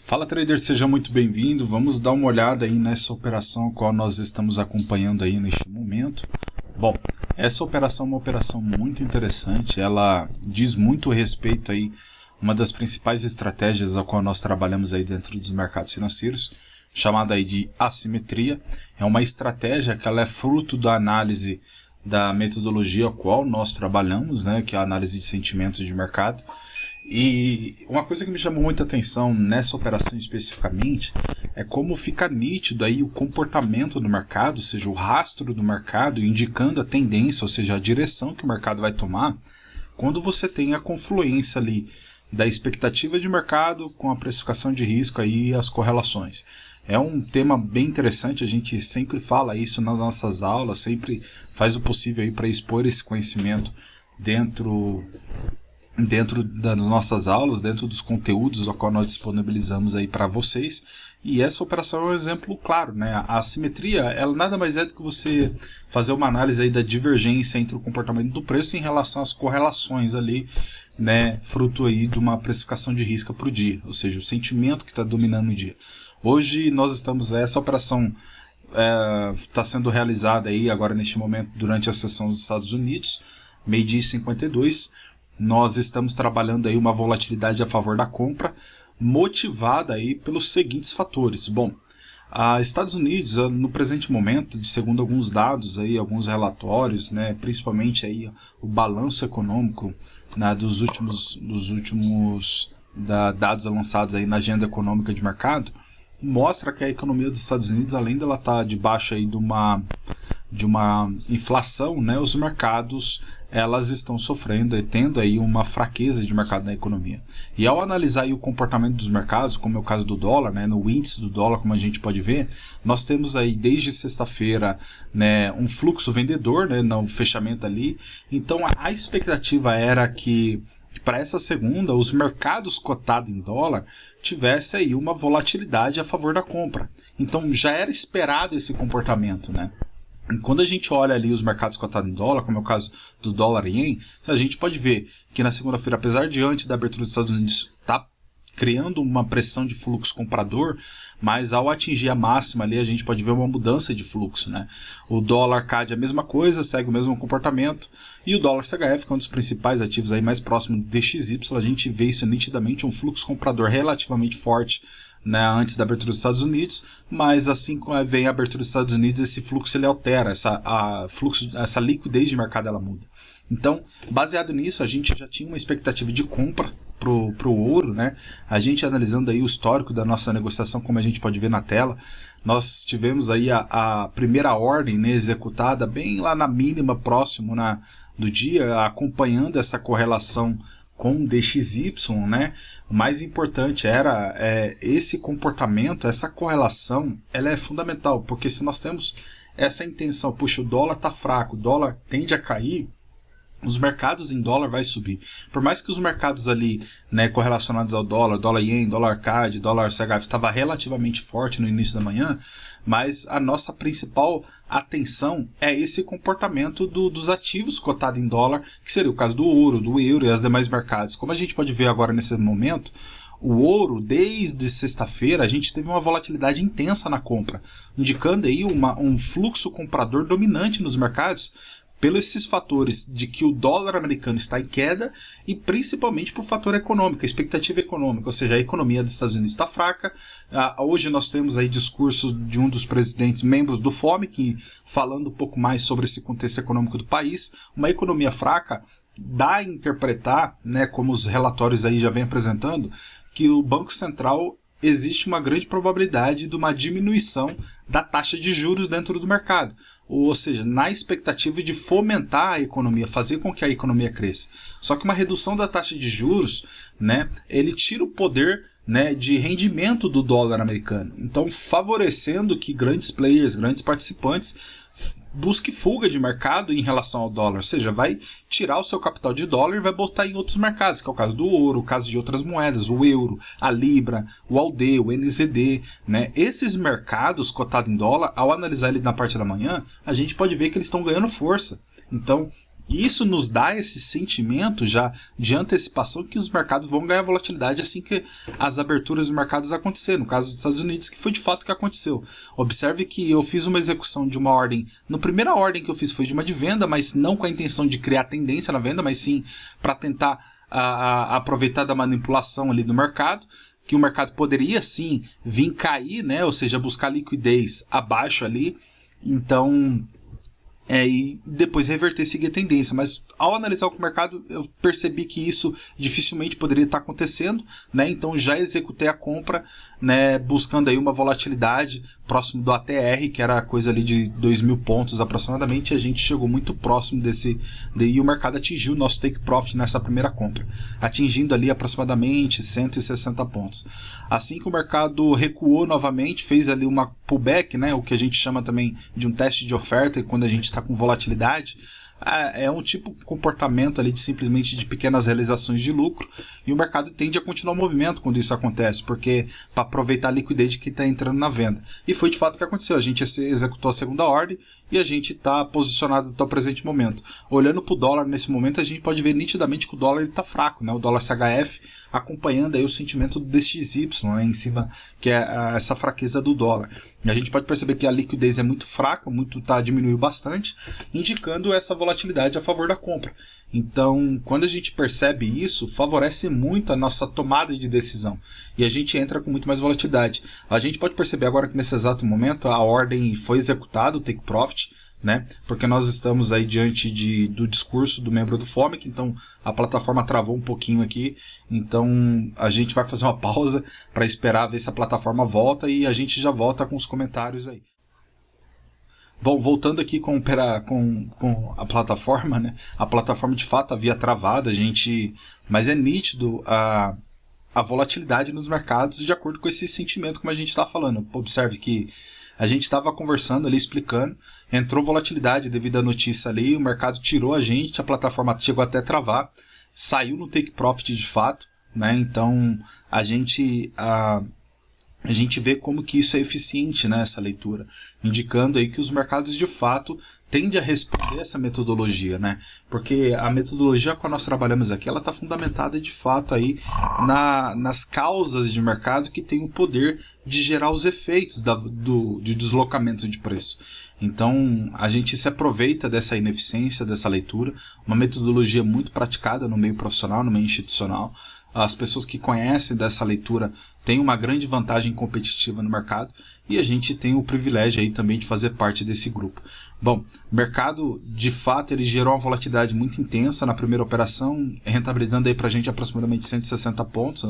Fala trader, seja muito bem-vindo. Vamos dar uma olhada aí nessa operação qual nós estamos acompanhando aí neste momento. Bom, essa operação é uma operação muito interessante, ela diz muito respeito aí uma das principais estratégias a qual nós trabalhamos aí dentro dos mercados financeiros, chamada aí de assimetria. É uma estratégia que ela é fruto da análise da metodologia a qual nós trabalhamos, né, que é a análise de sentimentos de mercado. E uma coisa que me chamou muita atenção nessa operação especificamente é como fica nítido aí o comportamento do mercado, ou seja, o rastro do mercado indicando a tendência, ou seja, a direção que o mercado vai tomar, quando você tem a confluência ali da expectativa de mercado com a precificação de risco aí e as correlações. É um tema bem interessante, a gente sempre fala isso nas nossas aulas, sempre faz o possível aí para expor esse conhecimento dentro das nossas aulas, dentro dos conteúdos ao qual nós disponibilizamos aí para vocês. E essa operação é um exemplo claro, né? A assimetria, ela nada mais é do que você fazer uma análise aí da divergência entre o comportamento do preço em relação às correlações ali, né? Fruto aí de uma precificação de risco para o dia, ou seja, o sentimento que está dominando o dia. Hoje nós estamos, essa operação está sendo realizada aí agora neste momento durante a sessão dos Estados Unidos, meio-dia e 52. Nós estamos trabalhando aí uma volatilidade a favor da compra, motivada aí pelos seguintes fatores. Bom, Estados Unidos, no presente momento, segundo alguns dados aí, alguns relatórios, né, principalmente aí o balanço econômico, né, dos últimos dados lançados aí na agenda econômica de mercado, mostra que a economia dos Estados Unidos, além dela estar debaixo aí de uma inflação, né, os mercados elas estão sofrendo e tendo aí uma fraqueza de mercado na economia. E ao analisar aí o comportamento dos mercados, como é o caso do dólar, né, no índice do dólar, como a gente pode ver, nós temos aí desde sexta-feira, né, um fluxo vendedor, né, no fechamento ali. Então a expectativa era que para essa segunda, os mercados cotados em dólar tivesse aí uma volatilidade a favor da compra. Então já era esperado esse comportamento, né? Quando a gente olha ali os mercados cotados em dólar, como é o caso do dólar e ien, a gente pode ver que na segunda-feira, apesar de antes da abertura dos Estados Unidos estar criando uma pressão de fluxo comprador, mas ao atingir a máxima ali a gente pode ver uma mudança de fluxo, né? O dólar CAD é a mesma coisa, segue o mesmo comportamento, e o dólar CHF, que é um dos principais ativos aí mais próximo do DXY, a gente vê isso nitidamente, um fluxo comprador relativamente forte, né, antes da abertura dos Estados Unidos, mas assim como vem a abertura dos Estados Unidos, esse fluxo ele altera, essa liquidez de mercado ela muda. Então, baseado nisso, a gente já tinha uma expectativa de compra pro ouro, né? A gente analisando aí o histórico da nossa negociação, como a gente pode ver na tela, nós tivemos aí a primeira ordem, né, executada bem lá na mínima próximo do dia, acompanhando essa correlação com DXY, né? O mais importante era esse comportamento, essa correlação, ela é fundamental, porque se nós temos essa intenção, puxa, o dólar está fraco, o dólar tende a cair, os mercados em dólar vai subir. Por mais que os mercados ali, né, correlacionados ao dólar ien, dólar CAD, dólar CHF estava relativamente forte no início da manhã, mas a nossa principal atenção é esse comportamento dos ativos cotados em dólar, que seria o caso do ouro, do euro e as demais mercados. Como a gente pode ver agora nesse momento, o ouro, desde sexta-feira, a gente teve uma volatilidade intensa na compra, indicando aí um fluxo comprador dominante nos mercados, pelos esses fatores de que o dólar americano está em queda e principalmente por fator econômico, a expectativa econômica, ou seja, a economia dos Estados Unidos está fraca. Hoje nós temos aí discurso de um dos presidentes, membros do FOMC, falando um pouco mais sobre esse contexto econômico do país. Uma economia fraca dá a interpretar, né, como os relatórios aí já vêm apresentando, que o Banco Central existe uma grande probabilidade de uma diminuição da taxa de juros dentro do mercado. Ou seja, na expectativa de fomentar a economia, fazer com que a economia cresça. Só que uma redução da taxa de juros, né, ele tira o poder, né, de rendimento do dólar americano. Então, favorecendo que grandes players, grandes participantes, busque fuga de mercado em relação ao dólar, ou seja, vai tirar o seu capital de dólar e vai botar em outros mercados, que é o caso do ouro, o caso de outras moedas, o euro, a libra, o AUD, o NZD, né? Esses mercados cotados em dólar, ao analisar ele na parte da manhã, a gente pode ver que eles estão ganhando força. Então, E isso nos dá esse sentimento já de antecipação que os mercados vão ganhar volatilidade assim que as aberturas dos mercados acontecerem. No caso dos Estados Unidos, que foi de fato o que aconteceu. Observe que eu fiz uma execução de uma ordem. Na primeira ordem que eu fiz foi de uma de venda, mas não com a intenção de criar tendência na venda, mas sim para tentar aproveitar da manipulação ali do mercado, que o mercado poderia sim vir cair, né? Ou seja, buscar liquidez abaixo ali. Então... e depois reverter e seguir a tendência. Mas ao analisar o mercado, eu percebi que isso dificilmente poderia estar acontecendo, né? Então já executei a compra, né? Buscando aí uma volatilidade próximo do ATR, que era coisa ali de 2.000 pontos aproximadamente, e a gente chegou muito próximo desse, e o mercado atingiu o nosso take profit nessa primeira compra, atingindo ali aproximadamente 160 pontos. Assim que o mercado recuou novamente, fez ali uma pullback, né? O que a gente chama também de um teste de oferta, quando a gente está com volatilidade, é um tipo de comportamento ali de simplesmente de pequenas realizações de lucro, e o mercado tende a continuar o movimento quando isso acontece, porque para aproveitar a liquidez que está entrando na venda. E foi de fato o que aconteceu, a gente executou a segunda ordem e a gente está posicionado até o presente momento. Olhando para o dólar nesse momento, a gente pode ver nitidamente que o dólar está fraco, né? O dólar CHF acompanhando aí o sentimento do DXY, né? Em cima, que é essa fraqueza do dólar. E a gente pode perceber que a liquidez é muito fraca, diminuiu bastante, indicando essa volatilidade a favor da compra. Então, quando a gente percebe isso, favorece muito a nossa tomada de decisão. E a gente entra com muito mais volatilidade. A gente pode perceber agora que nesse exato momento a ordem foi executada, o take profit, né? Porque nós estamos aí diante do discurso do membro do FOMC, então a plataforma travou um pouquinho aqui, então a gente vai fazer uma pausa para esperar ver se a plataforma volta e a gente já volta com os comentários aí. Bom, voltando aqui com a plataforma, né? A plataforma de fato havia travado, mas é nítido a volatilidade nos mercados de acordo com esse sentimento como a gente está falando. Observe que a gente estava conversando ali, explicando, entrou volatilidade devido à notícia ali, o mercado tirou a plataforma chegou até a travar, saiu no take profit de fato, né? Então a gente vê como que isso é eficiente nessa leitura, indicando aí que os mercados de fato tendem a responder essa metodologia, né? Porque a metodologia que nós trabalhamos aqui, ela está fundamentada de fato aí nas causas de mercado que tem o poder de gerar os efeitos de deslocamento de preço. Então, a gente se aproveita dessa ineficiência, dessa leitura, uma metodologia muito praticada no meio profissional, no meio institucional. As pessoas que conhecem dessa leitura têm uma grande vantagem competitiva no mercado e a gente tem o privilégio aí também de fazer parte desse grupo. Bom, o mercado, de fato, ele gerou uma volatilidade muito intensa na primeira operação, rentabilizando aí para a gente aproximadamente 160 pontos,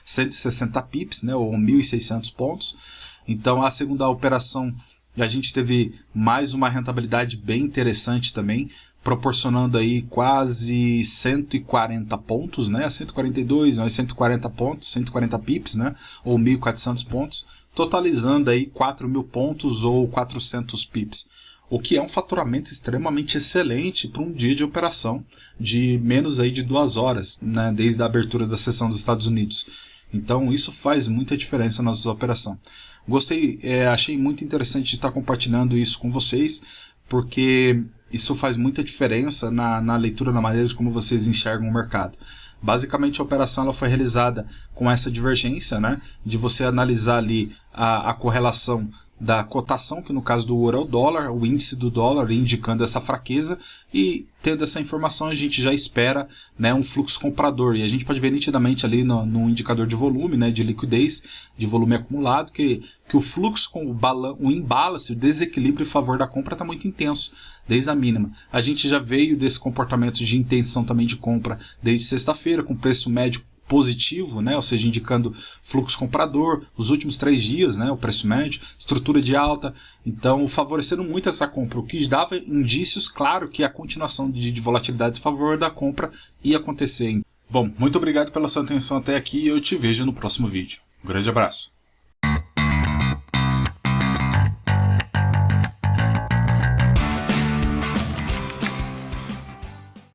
160 pips, né, ou 1.600 pontos. Então, a segunda operação, a gente teve mais uma rentabilidade bem interessante também, proporcionando aí quase 140 pontos, né? 142, mas 140 pontos, 140 pips, né? Ou 1.400 pontos, totalizando aí 4.000 pontos ou 400 pips. O que é um faturamento extremamente excelente para um dia de operação de menos aí de 2 horas, né? Desde a abertura da sessão dos Estados Unidos. Então isso faz muita diferença na nossa operação. Gostei, achei muito interessante estar compartilhando isso com vocês, porque isso faz muita diferença na leitura, na maneira de como vocês enxergam o mercado. Basicamente a operação ela foi realizada com essa divergência, né, de você analisar ali a correlação da cotação, que no caso do ouro é o dólar, o índice do dólar indicando essa fraqueza, e tendo essa informação a gente já espera, né, um fluxo comprador, e a gente pode ver nitidamente ali no indicador de volume, né, de liquidez, de volume acumulado, que o fluxo com o imbalance, o desequilíbrio em favor da compra está muito intenso, desde a mínima. A gente já veio desse comportamento de intenção também de compra desde sexta-feira, com preço médio positivo, né? Ou seja, indicando fluxo comprador, os últimos 3 dias, né? O preço médio, estrutura de alta, então favorecendo muito essa compra, o que dava indícios, claro, que a continuação de volatilidade a favor da compra ia acontecer. Bom, muito obrigado pela sua atenção até aqui e eu te vejo no próximo vídeo. Um grande abraço.